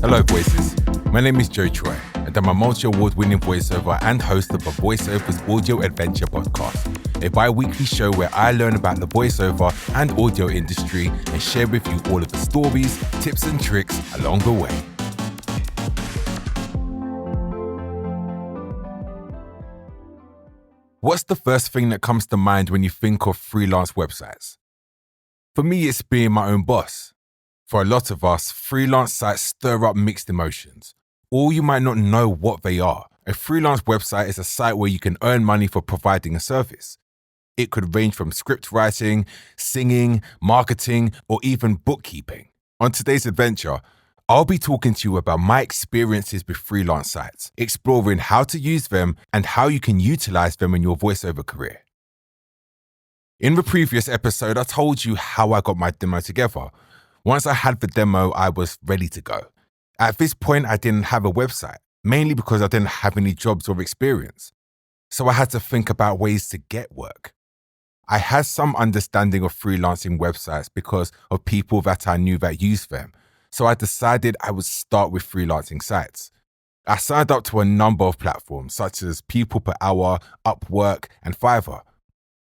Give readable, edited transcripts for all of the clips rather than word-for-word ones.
Hello Voices, my name is Joe Troy and I'm a multi-award-winning voiceover and host of the Voiceovers audio adventure podcast, a bi-weekly show where I learn about the voiceover and audio industry and share with you all of the stories, tips and tricks along the way. What's the first thing that comes to mind when you think of freelance websites? For me, it's being my own boss. For a lot of us, freelance sites stir up mixed emotions, or you might not know what they are. A freelance website is a site where you can earn money for providing a service. It could range from script writing, singing, marketing, or even bookkeeping. On today's adventure, I'll be talking to you about my experiences with freelance sites, exploring how to use them and how you can utilize them in your voiceover career. In the previous episode, I told you how I got my demo together. Once I had the demo, I was ready to go. At this point, I didn't have a website, mainly because I didn't have any jobs or experience. So I had to think about ways to get work. I had some understanding of freelancing websites because of people that I knew that used them. So I decided I would start with freelancing sites. I signed up to a number of platforms such as People Per Hour, Upwork, and Fiverr.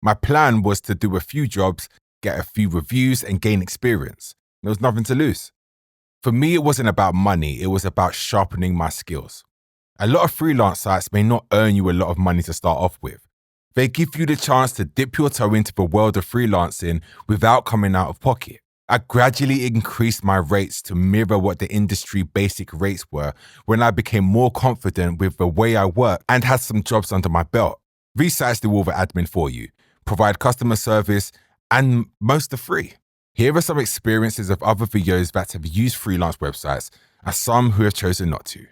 My plan was to do a few jobs, get a few reviews, and gain experience. There was nothing to lose. For me, it wasn't about money, it was about sharpening my skills. A lot of freelance sites may not earn you a lot of money to start off with. They give you the chance to dip your toe into the world of freelancing without coming out of pocket. I gradually increased my rates to mirror what the industry basic rates were when I became more confident with the way I work and had some jobs under my belt. These sites do all the admin for you, provide customer service, and most are free. Here are some experiences of other VOs that have used freelance websites and some who have chosen not to.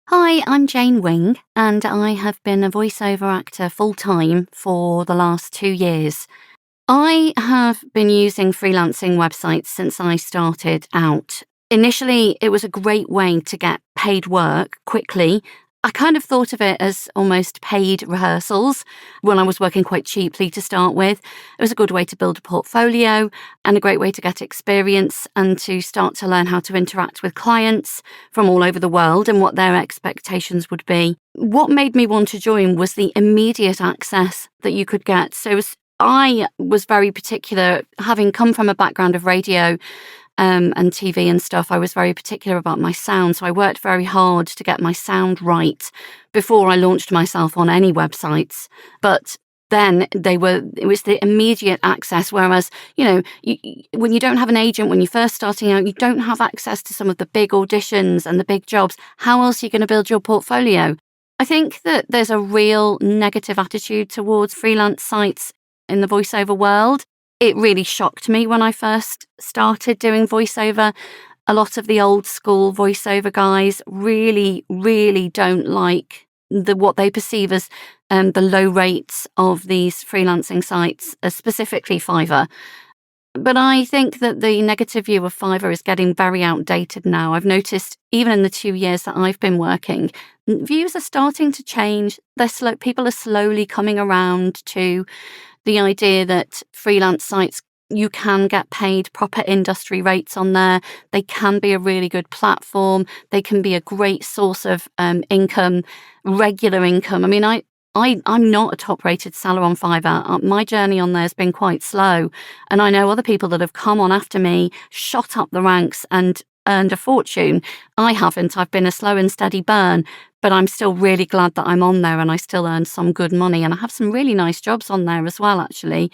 Hi, I'm Jane Wing, and I have been a voiceover actor full-time for the last 2 years. I have been using freelancing websites since I started out. Initially, it was a great way to get paid work quickly. I kind of thought of it as almost paid rehearsals when I was working quite cheaply to start with. It was a good way to build a portfolio and a great way to get experience and to start to learn how to interact with clients from all over the world and what their expectations would be. What made me want to join was the immediate access that you could get. So I was very particular, having come from a background of radio and TV and stuff. I was very particular about my sound, so I worked very hard to get my sound right before I launched myself on any websites. But then it was the immediate access, whereas, when you don't have an agent, when you're first starting out, you don't have access to some of the big auditions and the big jobs. How else are you going to build your portfolio? I think that there's a real negative attitude towards freelance sites in the voiceover world. It really shocked me when I first started doing voiceover. A lot of the old school voiceover guys really, really don't like what they perceive as the low rates of these freelancing sites, specifically Fiverr. But I think that the negative view of Fiverr is getting very outdated now. I've noticed even in the 2 years that I've been working, views are starting to change. People are slowly coming around to the idea that freelance sites, you can get paid proper industry rates on there. They can be a really good platform. They can be a great source of income, regular income. I mean, I'm not a top-rated seller on Fiverr. My journey on there has been quite slow. And I know other people that have come on after me, shot up the ranks and earned a fortune. I haven't. I've been a slow and steady burn. But I'm still really glad that I'm on there and I still earn some good money. And I have some really nice jobs on there as well, actually.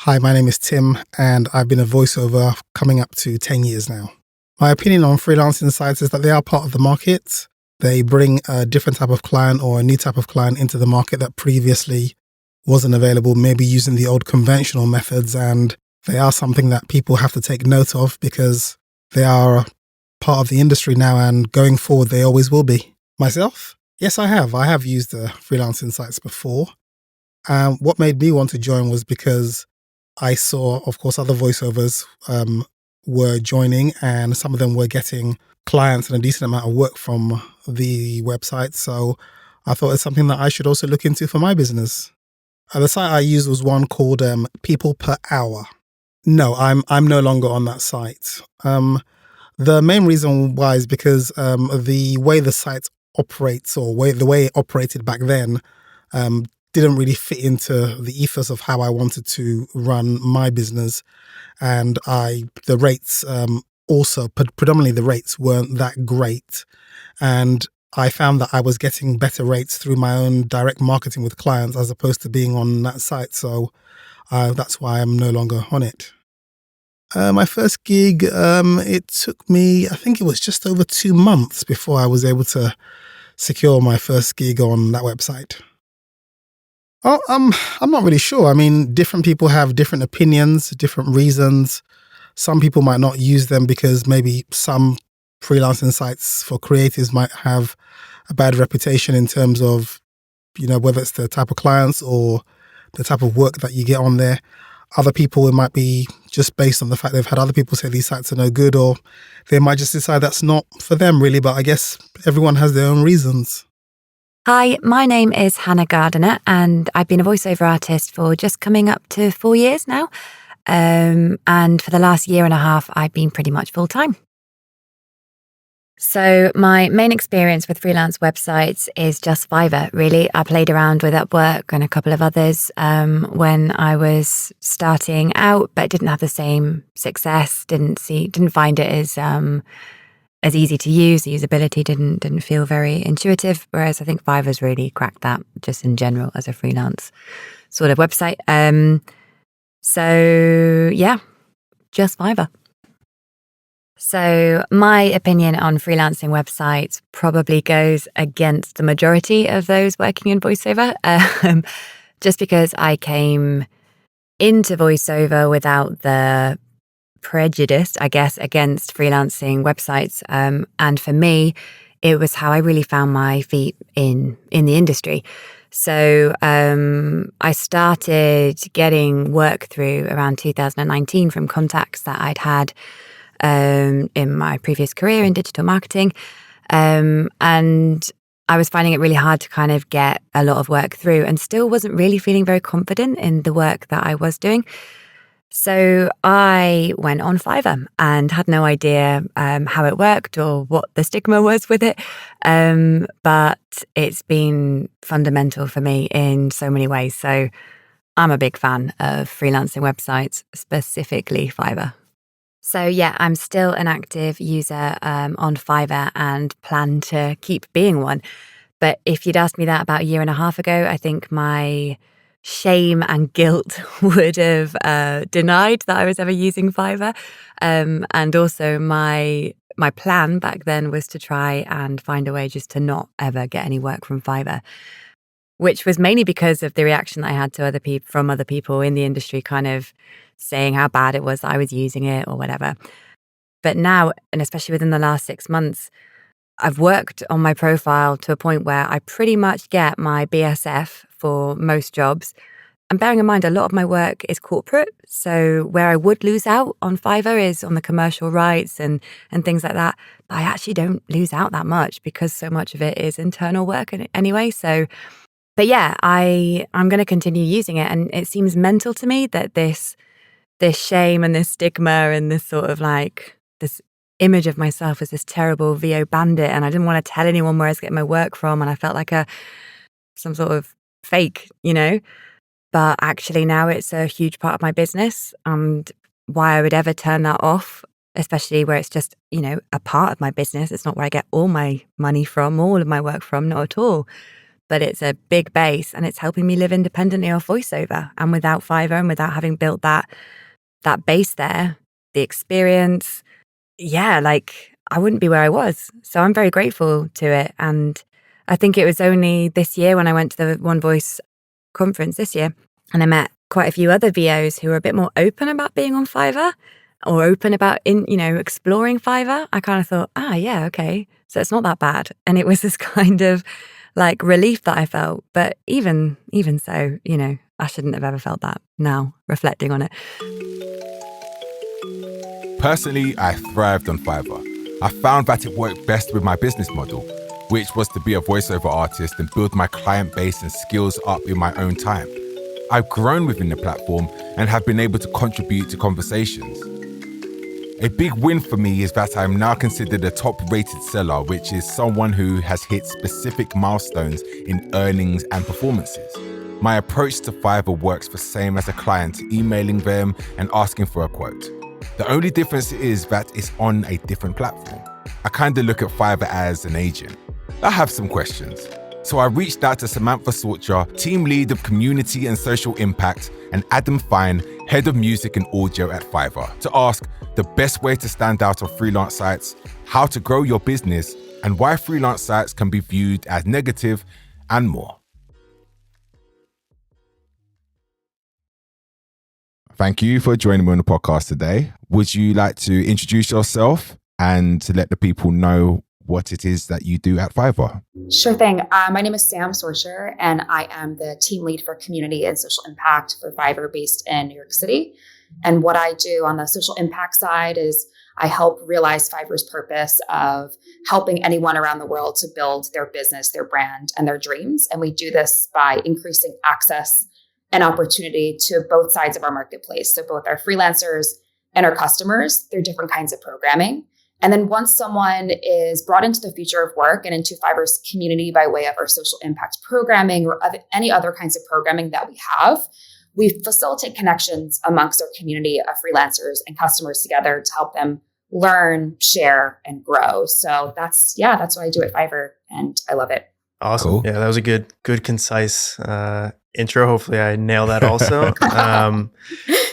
Hi, my name is Tim, and I've been a voiceover coming up to 10 years now. My opinion on freelancing sites is that they are part of the market. They bring a different type of client or a new type of client into the market that previously wasn't available, maybe using the old conventional methods. And they are something that people have to take note of because they are part of the industry now, and going forward, they always will be. Myself? Yes, I have. I have used freelancing sites before. What made me want to join was because I saw, of course, other voiceovers were joining, and some of them were getting clients and a decent amount of work from the website. So I thought it's something that I should also look into for my business. The site I used was one called People Per Hour. No, I'm no longer on that site. The main reason why is because the way the site operates, or the way it operated back then, didn't really fit into the ethos of how I wanted to run my business, and the rates also predominantly the rates weren't that great, and I found that I was getting better rates through my own direct marketing with clients as opposed to being on that site. So that's why I'm no longer on it. My first gig, it took me, I think it was just over 2 months before I was able to secure my first gig on that website. Oh, I'm not really sure. I mean, different people have different opinions, different reasons. Some people might not use them because maybe some freelancing sites for creatives might have a bad reputation in terms of, whether it's the type of clients or the type of work that you get on there. Other people, it might be just based on the fact they've had other people say these sites are no good, or they might just decide that's not for them really. But I guess everyone has their own reasons. Hi, my name is Hannah Gardiner, and I've been a voiceover artist for just coming up to 4 years now. And for the last year and a half, I've been pretty much full-time. So my main experience with freelance websites is just Fiverr, really. I played around with Upwork and a couple of others when I was starting out, but didn't have the same success. Didn't find it as easy to use. The usability didn't feel very intuitive. Whereas I think Fiverr's really cracked that, just in general as a freelance sort of website. So yeah, just Fiverr. So my opinion on freelancing websites probably goes against the majority of those working in voiceover, just because I came into voiceover without the prejudice, I guess, against freelancing websites. And for me, it was how I really found my feet in the industry. So I started getting work through around 2019 from contacts that I'd had in my previous career in digital marketing. And I was finding it really hard to kind of get a lot of work through, and still wasn't really feeling very confident in the work that I was doing. So I went on Fiverr and had no idea how it worked or what the stigma was with it. But it's been fundamental for me in so many ways. So I'm a big fan of freelancing websites, specifically Fiverr. So yeah, I'm still an active user on Fiverr and plan to keep being one. But if you'd asked me that about a year and a half ago, I think my shame and guilt would have denied that I was ever using Fiverr. And also my plan back then was to try and find a way just to not ever get any work from Fiverr, which was mainly because of the reaction that I had to from other people in the industry, kind of saying how bad it was that I was using it or whatever. But now, and especially within the last 6 months, I've worked on my profile to a point where I pretty much get my BSF for most jobs. And bearing in mind, a lot of my work is corporate. So where I would lose out on Fiverr is on the commercial rights and things like that. But I actually don't lose out that much because so much of it is internal work anyway. So, but yeah, I'm going to continue using it. And it seems mental to me that this shame and this stigma and this sort of like this image of myself as this terrible VO bandit, and I didn't want to tell anyone where I was getting my work from, and I felt like some sort of fake, but actually now it's a huge part of my business, and why I would ever turn that off, especially where it's just a part of my business. It's not where I get all my money from, all of my work from, not at all, but it's a big base, and it's helping me live independently off voiceover. And without Fiverr and without having built that base there, the experience, like I wouldn't be where I was. So I'm very grateful to it. And I think it was only this year when I went to the One Voice conference this year, and I met quite a few other VOs who were a bit more open about being on Fiverr or open about exploring Fiverr. I kind of thought, yeah, okay, so it's not that bad. And it was this kind of like relief that I felt. But even so, I shouldn't have ever felt that now, reflecting on it. Personally, I thrived on Fiverr. I found that it worked best with my business model, which was to be a voiceover artist and build my client base and skills up in my own time. I've grown within the platform and have been able to contribute to conversations. A big win for me is that I am now considered a top-rated seller, which is someone who has hit specific milestones in earnings and performances. My approach to Fiverr works the same as a client emailing them and asking for a quote. The only difference is that it's on a different platform. I kind of look at Fiverr as an agent. I have some questions. So I reached out to Samantha Sorscher, Team Lead of Community and Social Impact, and Adam Fine, Head of Music and Audio at Fiverr, to ask the best way to stand out on freelance sites, how to grow your business, and why freelance sites can be viewed as negative, and more. Thank you for joining me on the podcast today. Would you like to introduce yourself and to let the people know what it is that you do at Fiverr? Sure thing. My name is Sam Sorscher, and I am the team lead for community and social impact for Fiverr based in New York City. And what I do on the social impact side is I help realize Fiverr's purpose of helping anyone around the world to build their business, their brand, and their dreams. And we do this by increasing access and opportunity to both sides of our marketplace. So both our freelancers and our customers, through different kinds of programming. And then once someone is brought into the future of work and into Fiverr's community by way of our social impact programming or any other kinds of programming that we have, we facilitate connections amongst our community of freelancers and customers together to help them learn, share, and grow. So that's what I do at Fiverr, and I love it. Awesome. Cool. Yeah, that was a good, concise intro. Hopefully I nailed that also.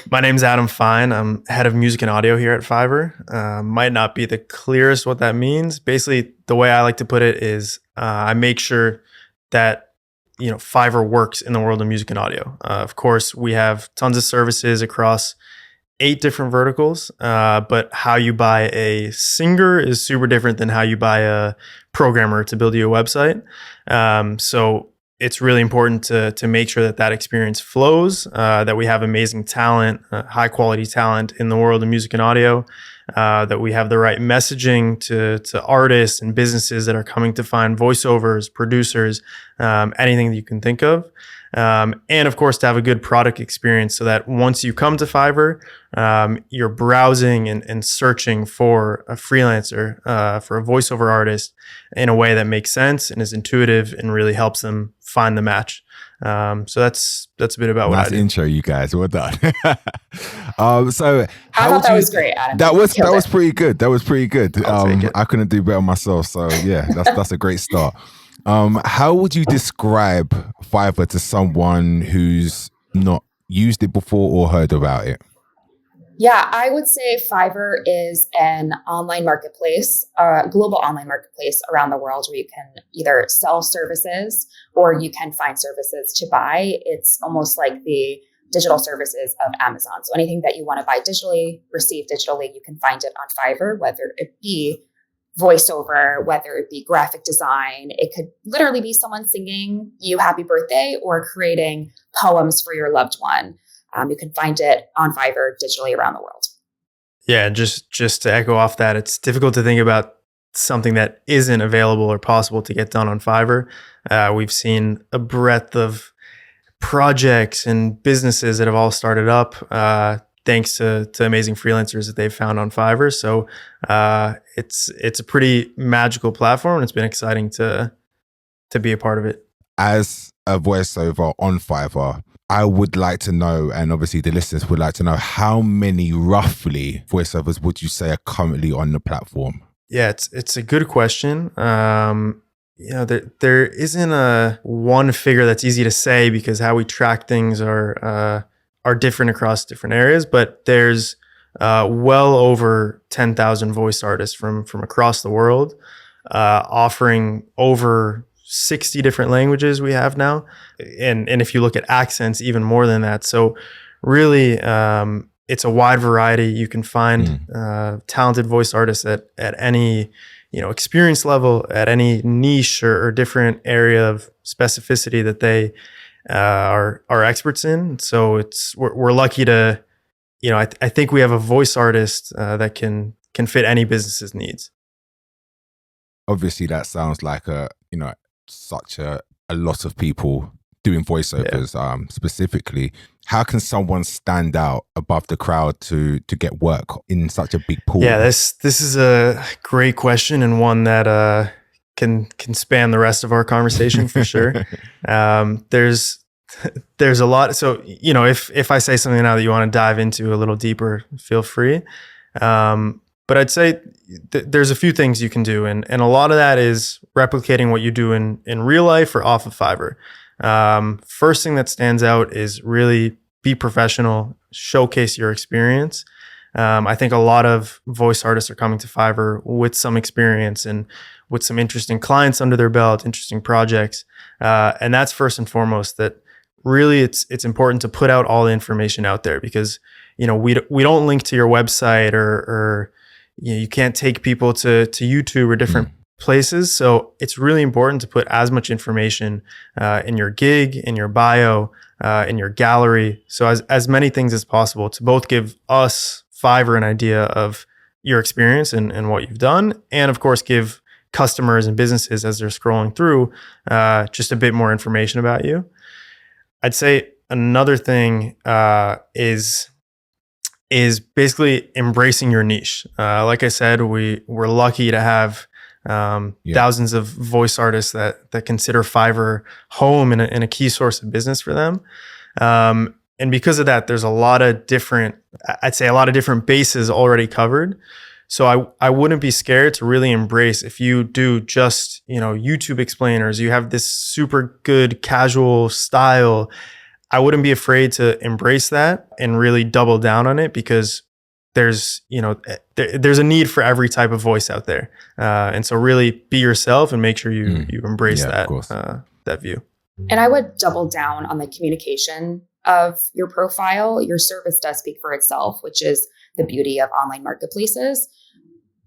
My name's Adam Fine. I'm head of music and audio here at Fiverr. Might not be the clearest what that means. Basically, the way I like to put it is I make sure that Fiverr works in the world of music and audio. Of course, we have tons of services across 8 different verticals, but how you buy a singer is super different than how you buy a programmer to build you a website. So it's really important to make sure that experience flows, that we have amazing talent, high quality talent in the world of music and audio, that we have the right messaging to artists and businesses that are coming to find voiceovers, producers, anything that you can think of. And of course, to have a good product experience so that once you come to Fiverr, you're browsing and searching for a freelancer, for a voiceover artist in a way that makes sense and is intuitive and really helps them find the match. So that's a bit about what I do. Nice intro, you guys. Well done. So I thought that was great, Adam. That was pretty good. That was pretty good. I'll take it. I couldn't do better myself. So yeah, that's a great start. How would you describe Fiverr to someone who's not used it before or heard about it? Yeah, I would say Fiverr is an online marketplace, a global online marketplace around the world where you can either sell services or you can find services to buy. It's almost like the digital services of Amazon. So anything that you want to buy digitally, receive digitally, you can find it on Fiverr, whether it be voiceover, whether it be graphic design. It could literally be someone singing you happy birthday or creating poems for your loved one. You can find it on Fiverr digitally around the world. Yeah, just to echo off that, it's difficult to think about something that isn't available or possible to get done on Fiverr. We've seen a breadth of projects and businesses that have all started up thanks to amazing freelancers that they've found on Fiverr. So it's a pretty magical platform, and it's been exciting to be a part of it. As a voiceover on Fiverr, I would like to know, and obviously the listeners would like to know, how many roughly voiceovers would you say are currently on the platform? Yeah, it's a good question. There isn't a one figure that's easy to say because how we track things are different across different areas. But there's well over 10,000 voice artists from across the world, offering over 60 different languages we have now. And if you look at accents, even more than that. So really, it's a wide variety. You can find talented voice artists at any experience level, at any niche or different area of specificity that they are experts in. So we're lucky to, I think we have a voice artist that can fit any business's needs. Obviously, that sounds like such a lot of people doing voiceovers specifically, how can someone stand out above the crowd to get work in such a big pool? Yeah, this is a great question, and one that can span the rest of our conversation for sure. There's a lot. So, you know, if I say something now that you want to dive into a little deeper, feel free. But I'd say there's a few things you can do, and a lot of that is replicating what you do in real life or off of Fiverr. First thing that stands out is really be professional, showcase your experience. I think a lot of voice artists are coming to Fiverr with some experience and with some interesting clients under their belt, interesting projects. And that's first and foremost, that really it's important to put out all the information out there, because, you know, we don't link to your website or you know, you can't take people to YouTube or different places. So it's really important to put as much information in your gig, in your bio, in your gallery. So as many things as possible to both give us, Fiverr, an idea of your experience and what you've done, and of course give customers and businesses, as they're scrolling through, just a bit more information about you. I'd say another thing is basically embracing your niche. Like I said, we're lucky to have thousands of voice artists that consider Fiverr home and a key source of business for them. And because of that, there's a lot of different bases already covered. So I wouldn't be scared to really embrace, if you do just, you know, YouTube explainers, you have this super good casual style, I wouldn't be afraid to embrace that and really double down on it, because there's, you know, there's a need for every type of voice out there. And so really be yourself and make sure you embrace that view. And I would double down on the communication of your profile. Your service does speak for itself, which is the beauty of online marketplaces.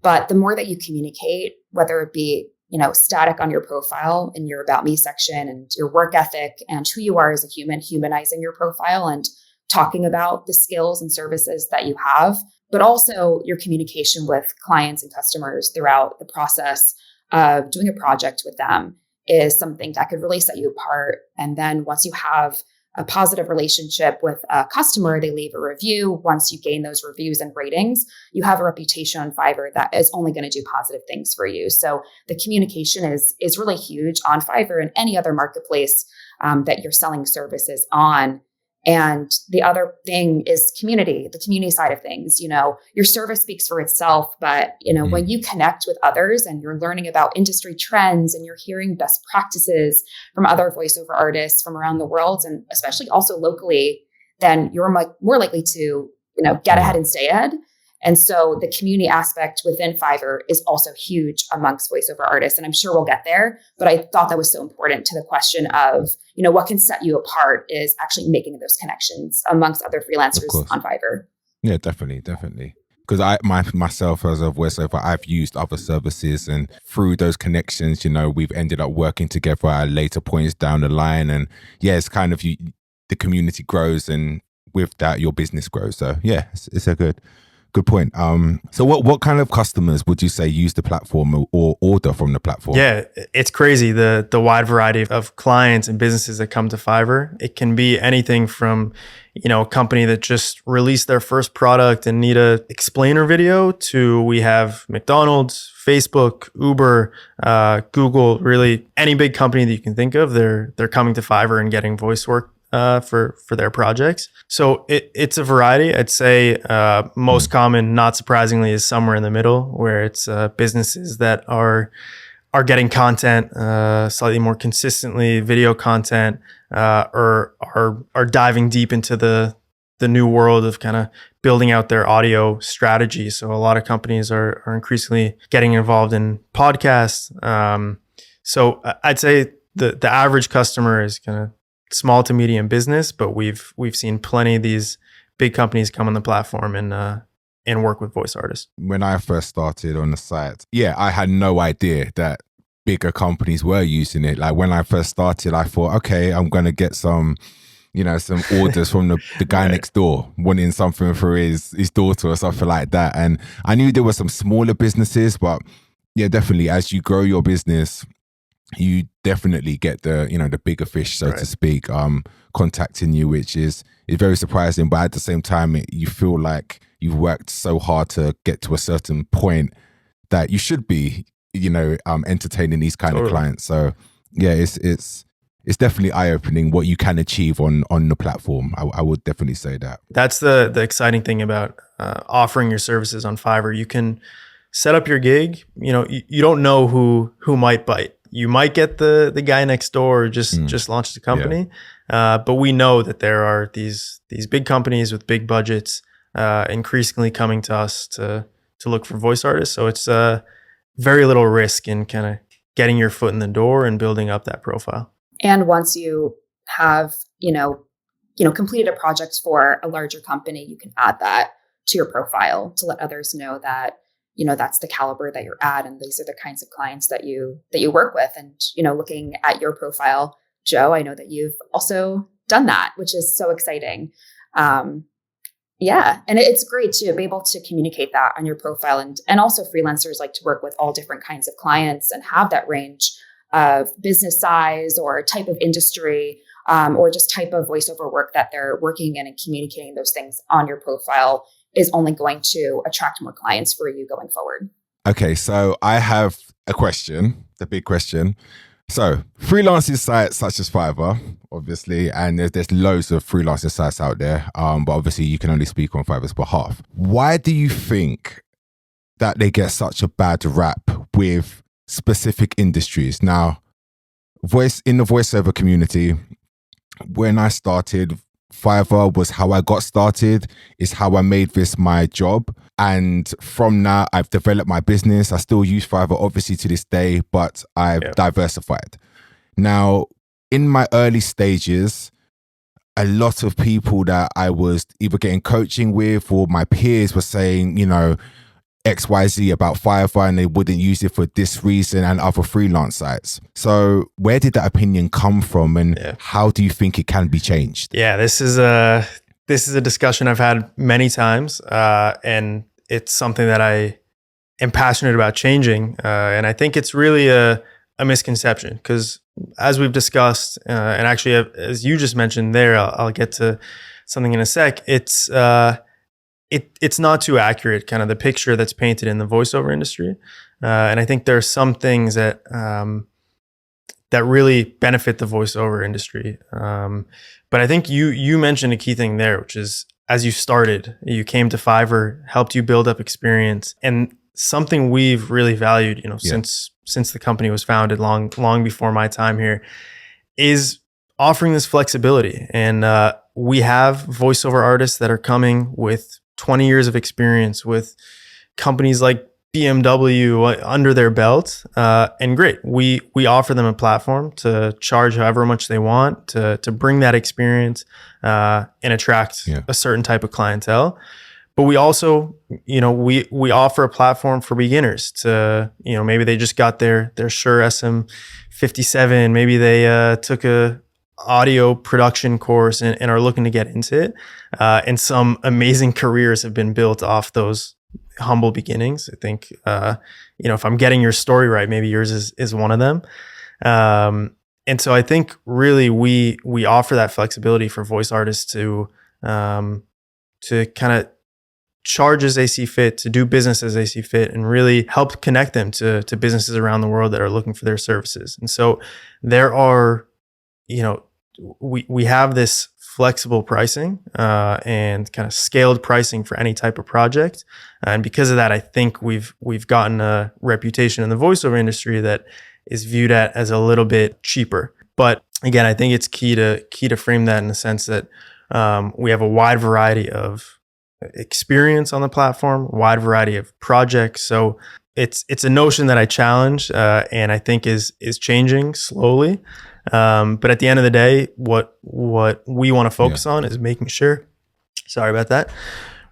But the more that you communicate, whether it be, you know, static on your profile in your About Me section, and your work ethic and who you are as a human, humanizing your profile and talking about the skills and services that you have, but also your communication with clients and customers throughout the process of doing a project with them, is something that could really set you apart. And then once you have a positive relationship with a customer, they leave a review. Once you gain those reviews and ratings, you have a reputation on Fiverr that is only going to do positive things for you. So the communication is really huge on Fiverr and any other marketplace that you're selling services on. And the other thing is community, the community side of things. You know, your service speaks for itself, but, you know, when you connect with others and you're learning about industry trends and you're hearing best practices from other voiceover artists from around the world, and especially also locally, then you're more likely to, you know, get ahead and stay ahead. And so the community aspect within Fiverr is also huge amongst voiceover artists. And I'm sure we'll get there, but I thought that was so important to the question of, you know, what can set you apart is actually making those connections amongst other freelancers on Fiverr. Yeah, definitely. Because myself as a voiceover, I've used other services, and through those connections, you know, we've ended up working together at later points down the line. And yeah, it's kind of the community grows, and with that, your business grows. So yeah, it's a good point. So what kind of customers would you say use the platform or order from the platform? Yeah, it's crazy, the wide variety of clients and businesses that come to Fiverr. It can be anything from, you know, a company that just released their first product and need a explainer video, to we have McDonald's, Facebook, Uber, Google, really any big company that you can think of. They're coming to Fiverr and getting voice work for their projects. So it's a variety. I'd say most common, not surprisingly, is somewhere in the middle, where it's businesses that are getting content slightly more consistently, video content, or are diving deep into the new world of kind of building out their audio strategy. So a lot of companies are increasingly getting involved in podcasts. So I'd say the average customer is kind of small to medium business, but we've seen plenty of these big companies come on the platform and work with voice artists. When I first started on the site, I had no idea that bigger companies were using it. Like when I first started, I thought, okay, I'm going to get some orders from the guy next door wanting something for his daughter or something like that. And I knew there were some smaller businesses, but yeah, definitely as you grow your business, you definitely get the bigger fish, so to speak, contacting you, which is very surprising. But at the same time, you feel like you've worked so hard to get to a certain point that you should be, entertaining these kind of clients. So yeah, it's definitely eye-opening what you can achieve on the platform. I would definitely say that. That's the exciting thing about offering your services on Fiverr. You can set up your gig. You don't know who might bite. You might get the guy next door just launched a company, but we know that there are these big companies with big budgets increasingly coming to us to look for voice artists. So it's very little risk in kind of getting your foot in the door and building up that profile. And once you have completed a project for a larger company, you can add that to your profile to let others know that that's the caliber that you're at, and these are the kinds of clients that you work with. And looking at your profile, Joe, I know that you've also done that, which is so exciting. And it's great to be able to communicate that on your profile, and also freelancers like to work with all different kinds of clients and have that range of business size or type of industry, or just type of voiceover work that they're working in, and communicating those things on your profile is only going to attract more clients for you going forward. Okay, so I have a question, the big question. So freelancing sites such as Fiverr, obviously, and there's loads of freelancing sites out there, but obviously you can only speak on Fiverr's behalf. Why do you think that they get such a bad rap with specific industries? Now, in the voiceover community, when I started, Fiverr was how I got started, is how I made this my job. And from that, I've developed my business. I still use Fiverr, obviously, to this day, but I've diversified. Now, in my early stages, a lot of people that I was either getting coaching with or my peers were saying, XYZ about Fiverr, and they wouldn't use it for this reason, and other freelance sites. So where did that opinion come from, and how do you think it can be changed? Yeah, this is a discussion I've had many times, and it's something that I am passionate about changing. And I think it's really a misconception, because as we've discussed, and actually as you just mentioned there, I'll get to something in a sec. It's not too accurate, kind of the picture that's painted in the voiceover industry. And I think there are some things that really benefit the voiceover industry. But I think you mentioned a key thing there, which is, as you started, you came to Fiverr, helped you build up experience, and something we've really valued, since the company was founded long before my time here, is offering this flexibility. And we have voiceover artists that are coming with 20 years of experience with companies like BMW under their belt. And great, we offer them a platform to charge however much they want to bring that experience and attract a certain type of clientele. But we also, we offer a platform for beginners to, maybe they just got their Shure SM57, maybe they took a audio production course and are looking to get into it. And some amazing careers have been built off those humble beginnings. I think, if I'm getting your story right, maybe yours is one of them. And so I think really we offer that flexibility for voice artists to kind of charge as they see fit, to do business as they see fit, and really help connect them to businesses around the world that are looking for their services. And so there are, we have this flexible pricing and kind of scaled pricing for any type of project. And because of that, I think we've gotten a reputation in the voiceover industry that is viewed at as a little bit cheaper. But again, I think it's key to frame that in the sense that we have a wide variety of experience on the platform, wide variety of projects. So it's a notion that I challenge and I think is changing slowly. But at the end of the day, what we want to focus on is making sure, sorry about that.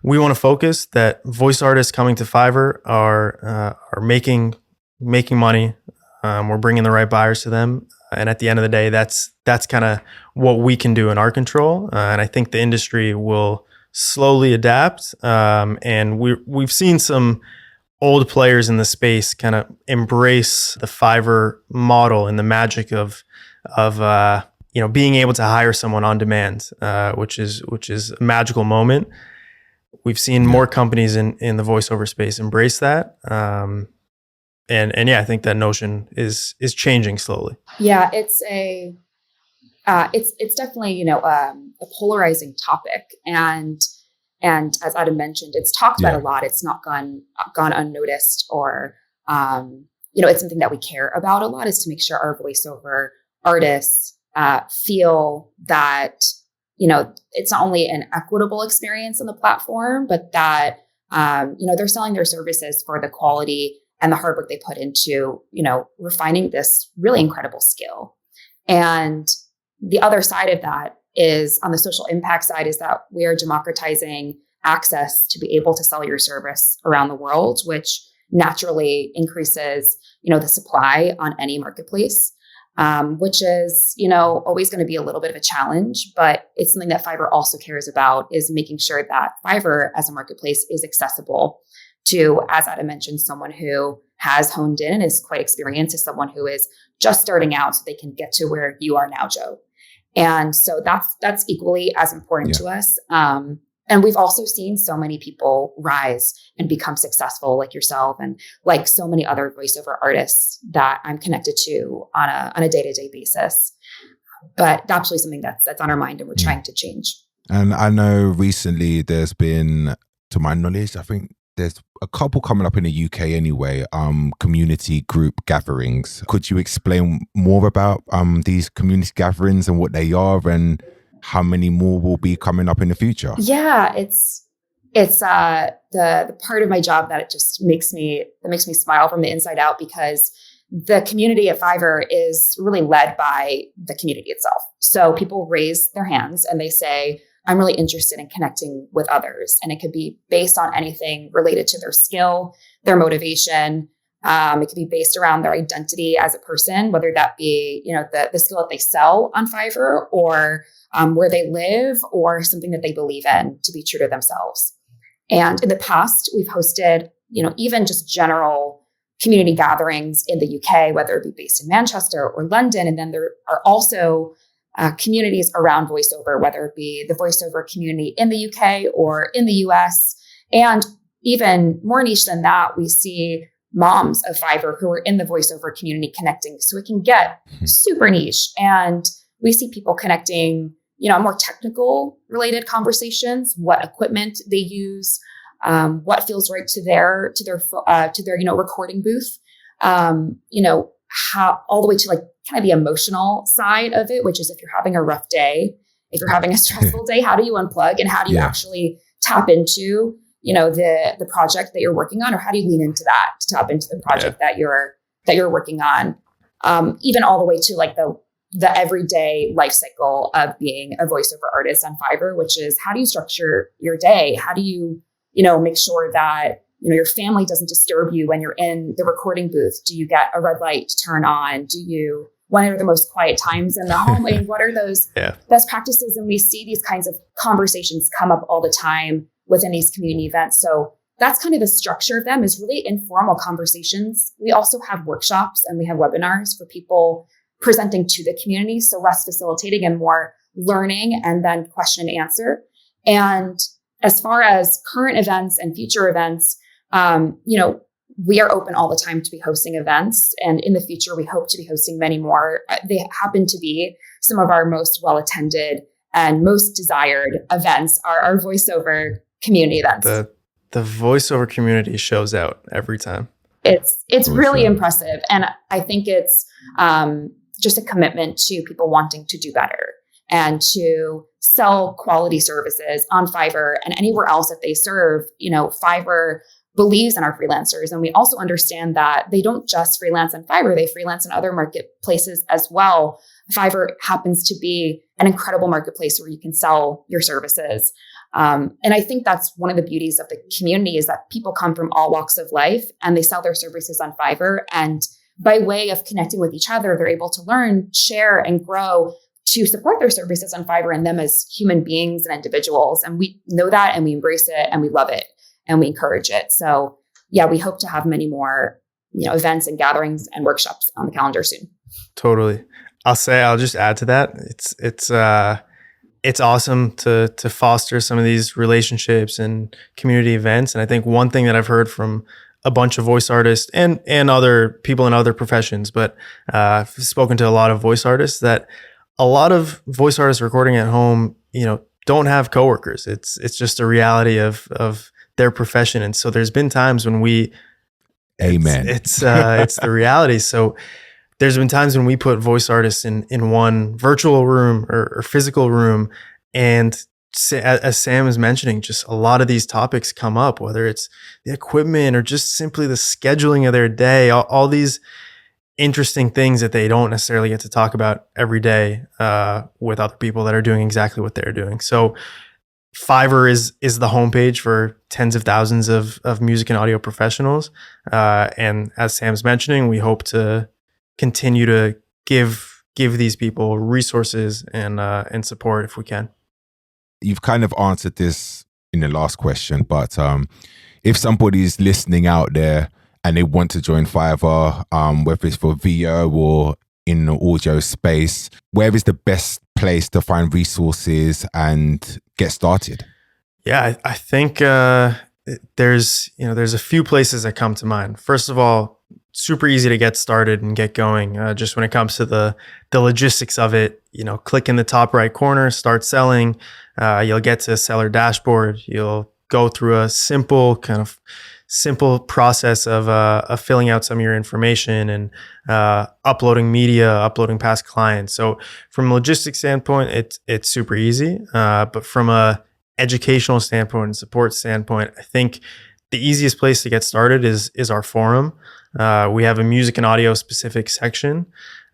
We want to focus that voice artists coming to Fiverr are making money. We're bringing the right buyers to them. And at the end of the day, that's kind of what we can do in our control. And I think the industry will slowly adapt. And we've seen some old players in the space kind of embrace the Fiverr model and the magic of being able to hire someone on demand, which is a magical moment. We've seen more companies in the voiceover space embrace that, and I think that notion is changing slowly. Yeah, it's definitely a polarizing topic, and as Adam mentioned, it's talked about a lot. It's not gone unnoticed, or it's something that we care about a lot, is to make sure our voiceover artists feel that it's not only an equitable experience on the platform, but that they're selling their services for the quality and the hard work they put into refining this really incredible skill. And the other side of that is, on the social impact side, is that we are democratizing access to be able to sell your service around the world, which naturally increases, the supply on any marketplace, which is, always going to be a little bit of a challenge, but it's something that Fiverr also cares about, is making sure that Fiverr as a marketplace is accessible to, as Adam mentioned, someone who has honed in and is quite experienced, to someone who is just starting out, so they can get to where you are now, Joe. And so that's equally as important to us. And we've also seen so many people rise and become successful, like yourself and like so many other voiceover artists that I'm connected to on a day-to-day basis. But absolutely something that's on our mind, and we're trying to change. And I know recently there's been, to my knowledge, I think there's a couple coming up in the UK anyway, community group gatherings. Could you explain more about these community gatherings and what they are, and how many more will be coming up in the future? Yeah, it's the part of my job that makes me smile from the inside out, because the community at Fiverr is really led by the community itself. So people raise their hands and they say, I'm really interested in connecting with others. And it could be based on anything related to their skill, their motivation. It could be based around their identity as a person, whether that be, the skill that they sell on Fiverr, or where they live, or something that they believe in to be true to themselves. And in the past, we've hosted, even just general community gatherings in the UK, whether it be based in Manchester or London. And then there are also communities around voiceover, whether it be the voiceover community in the UK or in the US. And even more niche than that, we see moms of Fiverr who are in the voiceover community connecting. So it can get super niche. And we see people connecting, more technical related conversations, what equipment they use, what feels right to their recording booth, how, all the way to like kind of the emotional side of it, which is if you're having a rough day, if you're having a stressful day, how do you unplug, and how do you actually tap into, the project that you're working on, or how do you lean into that to tap into the project that you're working on, even all the way to like the everyday life cycle of being a voiceover artist on Fiverr, which is, how do you structure your day? How do you, make sure that, your family doesn't disturb you when you're in the recording booth? Do you get a red light to turn on? When are the most quiet times in the home? I mean, what are those best practices? And we see these kinds of conversations come up all the time within these community events. So that's kind of the structure of them, is really informal conversations. We also have workshops and we have webinars for people presenting to the community. So less facilitating and more learning, and then question and answer. And as far as current events and future events, we are open all the time to be hosting events. And in the future, we hope to be hosting many more. They happen to be some of our most well-attended and most desired events are our voiceover community events. The voiceover community shows out every time. It's really impressive. And I think it's just a commitment to people wanting to do better and to sell quality services on Fiverr and anywhere else that they serve. Fiverr believes in our freelancers. And we also understand that they don't just freelance on Fiverr, they freelance in other marketplaces as well. Fiverr happens to be an incredible marketplace where you can sell your services. And I think that's one of the beauties of the community, is that people come from all walks of life and they sell their services on Fiverr. And by way of connecting with each other, they're able to learn, share, and grow to support their services on Fiverr and them as human beings and individuals. And we know that, and we embrace it, and we love it, and we encourage it. So yeah, we hope to have many more, events and gatherings and workshops on the calendar soon. Totally. I'll just add to that. It's awesome to foster some of these relationships and community events. And I think one thing that I've heard from a bunch of voice artists and other people in other professions, but I've spoken to a lot of voice artists, that a lot of voice artists recording at home, don't have coworkers. It's just a reality of their profession. And so there's been times when Amen. It's the reality. So there's been times when we put voice artists in one virtual room or physical room, and as Sam is mentioning, just a lot of these topics come up, whether it's the equipment or just simply the scheduling of their day, all these interesting things that they don't necessarily get to talk about every day with other people that are doing exactly what they're doing. So Fiverr is the homepage for tens of thousands of music and audio professionals. And as Sam's mentioning, we hope to continue to give these people resources and support if we can. You've kind of answered this in the last question, but if somebody's listening out there and they want to join Fiverr, whether it's for VO or in the audio space, where is the best place to find resources and get started? Yeah, I think there's a few places that come to mind. First of all, super easy to get started and get going. Just when it comes to the logistics of it, click in the top right corner, start selling. You'll get to a seller dashboard. You'll go through a simple process of filling out some of your information and uploading media, uploading past clients. So from a logistics standpoint, it's super easy. But from a educational standpoint and support standpoint, I think the easiest place to get started is our forum. We have a music and audio specific section,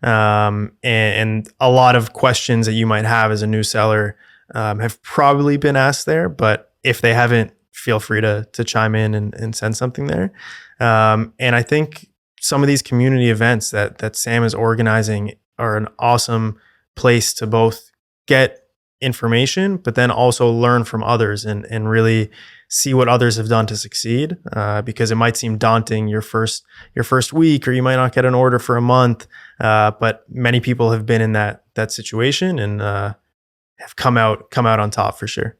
and a lot of questions that you might have as a new seller have probably been asked there. But if they haven't, feel free to chime in and send something there. And I think some of these community events that Sam is organizing are an awesome place to both get information, but then also learn from others and really see what others have done to succeed. Because it might seem daunting your first week, or you might not get an order for a month. But many people have been in that situation and have come out on top for sure.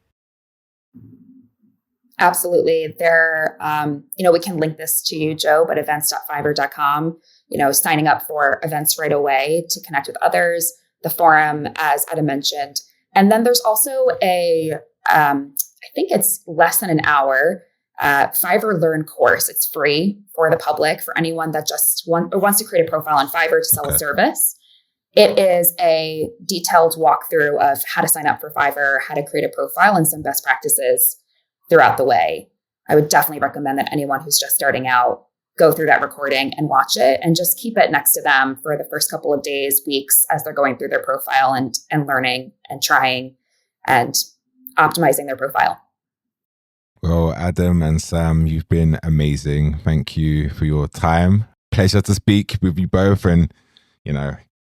Absolutely. There, we can link this to you, Joe, but events.fiverr.com, signing up for events right away to connect with others, the forum, as Adam mentioned. And then there's also I think it's less than an hour, Fiverr Learn course. It's free for the public, for anyone that just wants to create a profile on Fiverr to sell a service. It is a detailed walkthrough of how to sign up for Fiverr, how to create a profile, and some best practices throughout the way. I would definitely recommend that anyone who's just starting out go through that recording and watch it, and just keep it next to them for the first couple of days, weeks, as they're going through their profile and learning and trying and optimizing their profile. Well, Adam and Sam, you've been amazing. Thank you for your time. Pleasure to speak with you both and,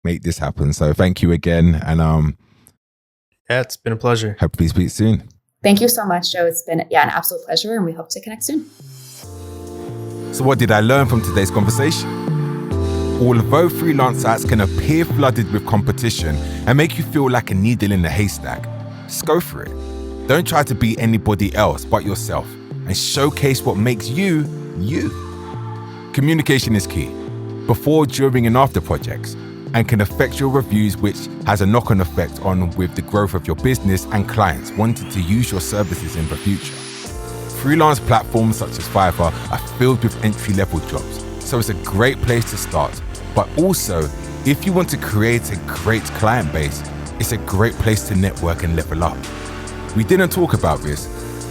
make this happen. So thank you again. And yeah, it's been a pleasure. Hopefully speak soon. Thank you so much, Joe. It's been an absolute pleasure, and we hope to connect soon. So what did I learn from today's conversation? Although freelance sites can appear flooded with competition and make you feel like a needle in a haystack, just go for it. Don't try to be anybody else but yourself, and showcase what makes you, you. Communication is key, before, during, and after projects, and can affect your reviews, which has a knock-on effect on with the growth of your business and clients wanting to use your services in the future. Freelance platforms such as Fiverr are filled with entry-level jobs, so it's a great place to start. But also, if you want to create a great client base, it's a great place to network and level up. We didn't talk about this,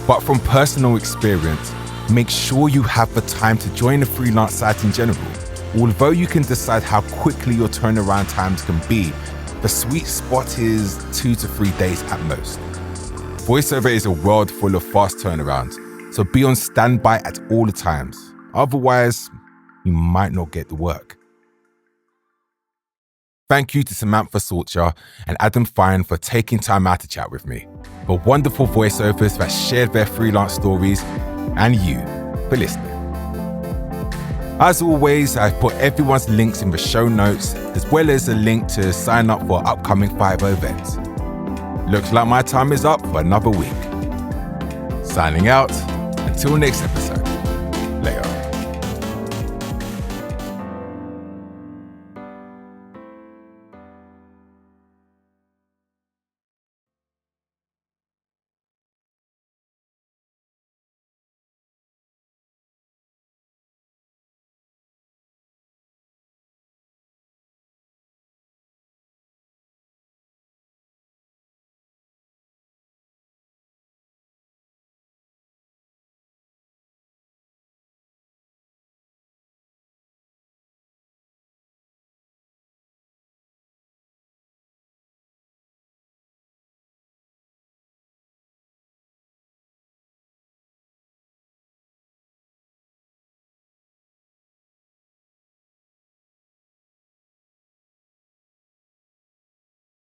but from personal experience, make sure you have the time to join a freelance site in general. Although you can decide how quickly your turnaround times can be, the sweet spot is 2 to 3 days at most. VoiceOver is a world full of fast turnarounds, so be on standby at all the times. Otherwise, you might not get the work. Thank you to Samantha Sorscher and Adam Fine for taking time out to chat with me, for wonderful voiceovers that shared their freelance stories, and you for listening. As always, I've put everyone's links in the show notes, as well as a link to sign up for upcoming Fiverr events. Looks like my time is up for another week. Signing out. Until next episode. Later.